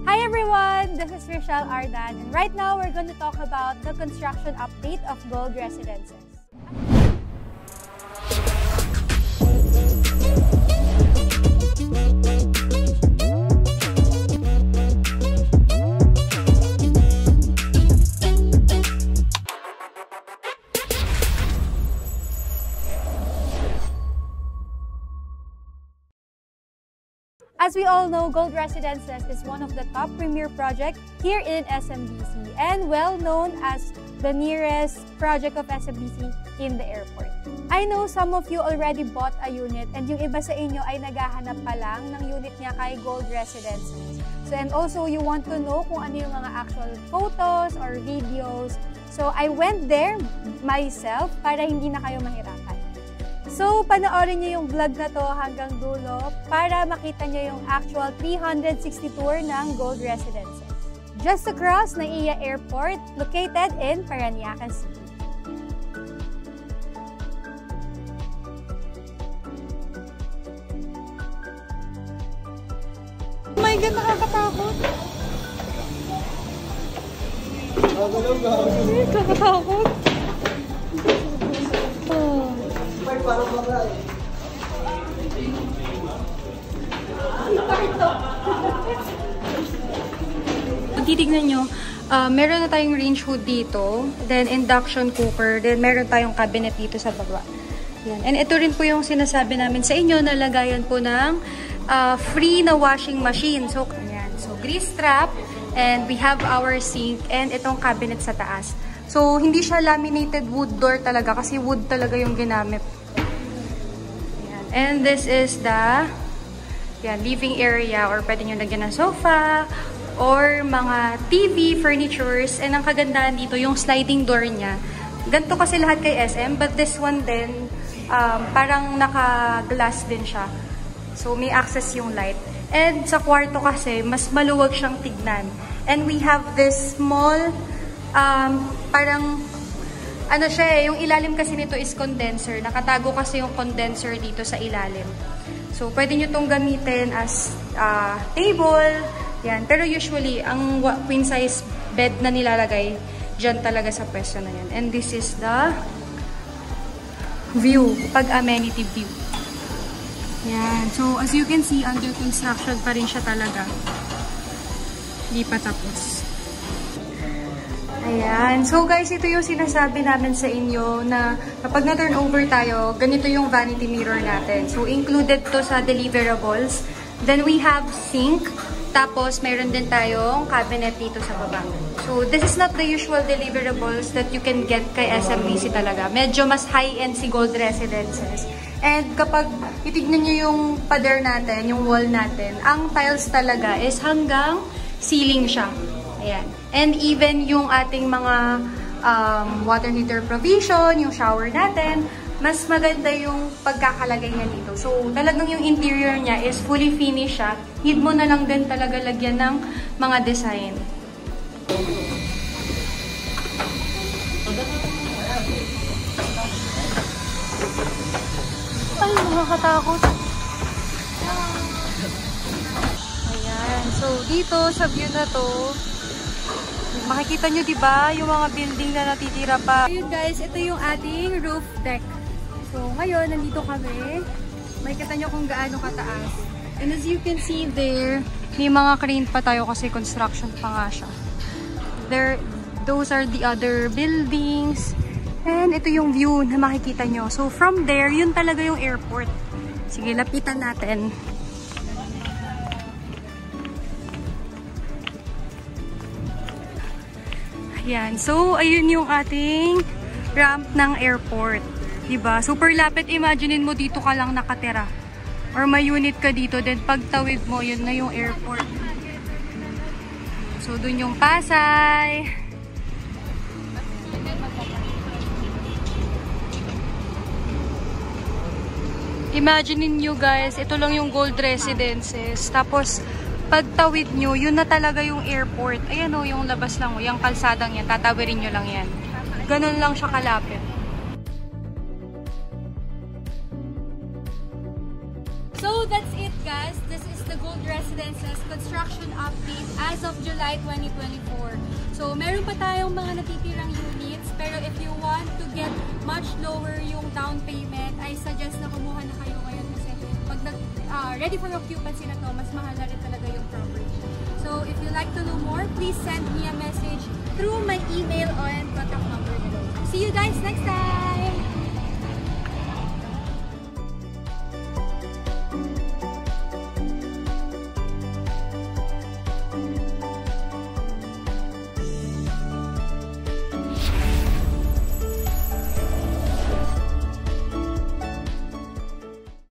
Hi everyone! This is Rochelle Ardan, and right now we're going to talk about the construction update of Gold Residences. As we all know, Gold Residences is one of the top premier projects here in SMBC and well known as the nearest project of SMBC in the airport. I know some of you already bought a unit and yung iba sa inyo ay naghahanap pa lang ng unit niya kay Gold Residences. So, and also you want to know kung ano yung mga actual photos or videos. So I went there myself para hindi na kayo mahirapan. So, panoorin niyo yung vlog na to hanggang dulo para makita niyo yung actual 360 tour ng Gold Residences. Just across NAIA Airport, located in Parañaque City. Oh my God, nakakatakot! Nakakatakot! Titignan nyo, meron na tayong range hood dito, then induction cooker, then meron tayong cabinet dito sa baba. Yan. And ito rin po yung sinasabi namin sa inyo na lagayan po ng free na washing machine. So, yan. So grease trap, and we have our sink, and itong cabinet sa taas. So, hindi siya laminated wood door talaga kasi wood talaga yung ginamit. Yan. And this is the living area, or pwede nyo lagyan ng sofa or mga TV, furnitures. And ang kagandahan dito, yung sliding door niya. Ganito kasi lahat kay SM, but this one din, parang naka-glass din siya. So, may access yung light. And sa kwarto kasi, mas maluwag siyang tignan. And we have this small parang, ano siya yung ilalim kasi nito is condenser. Nakatago kasi yung condenser dito sa ilalim. So, pwede nyo itong gamitin as table. Yan. Pero usually, ang queen size bed na nilalagay, dyan talaga sa pwesto na yan. And this is the view, pag-amenity view. Yan. So, as you can see, under construction pa rin siya talaga. Hindi pa tapos. Ayan. So guys, ito yung sinasabi namin sa inyo na kapag na-turn over tayo, ganito yung vanity mirror natin. So included to sa deliverables. Then we have sink. Tapos mayroon din tayong cabinet dito sa baba. So this is not the usual deliverables that you can get kay SMBC talaga. Medyo mas high-end si Gold Residences. And kapag itignan nyo yung pader natin, yung wall natin, ang tiles talaga is hanggang ceiling siya. Ayan. And even yung ating mga water heater provision, yung shower natin, mas maganda yung pagkakalagay niya dito. So, talagang yung interior niya is fully finished siya. Need mo na lang din talaga lagyan ng mga design. Ay, nakakatakot. Ayan. So, dito sa view na to, makikita nyo, diba, yung mga building na natitira pa. Ayun guys, ito yung ating roof deck. So, ngayon, nandito kami. Makikita nyo kung gaano kataas. And as you can see there, may mga crane pa tayo kasi construction pa nga siya. Those are the other buildings. And ito yung view na makikita nyo. So, from there, yun talaga yung airport. Sige, lapitan natin. Yan. So, ayun yung ating ramp ng airport. Diba? Super lapit. Imaginein mo dito ka lang nakatira. Or may unit ka dito. Then, pagtawid mo, yun na yung airport. So, dun yung Pasay. Imaginein nyo guys, ito lang yung Gold Residences. Tapos, pagtawid nyo, yun na talaga yung airport. Ayan o, yung labas lang o, yung kalsadang yan, tatawirin nyo lang yan. Ganun lang siya kalapit. So, that's it guys. This is the Gold Residences construction update as of July 2024. So, meron pa tayong mga natitirang units, pero if you want to get much lower yung down payment, I suggest na kumuha na kayo ngayon kasi pag ready for occupancy na to, mas mahal na rin talaga yung property. So, if you like to know more, please send me a message through my email and contact number.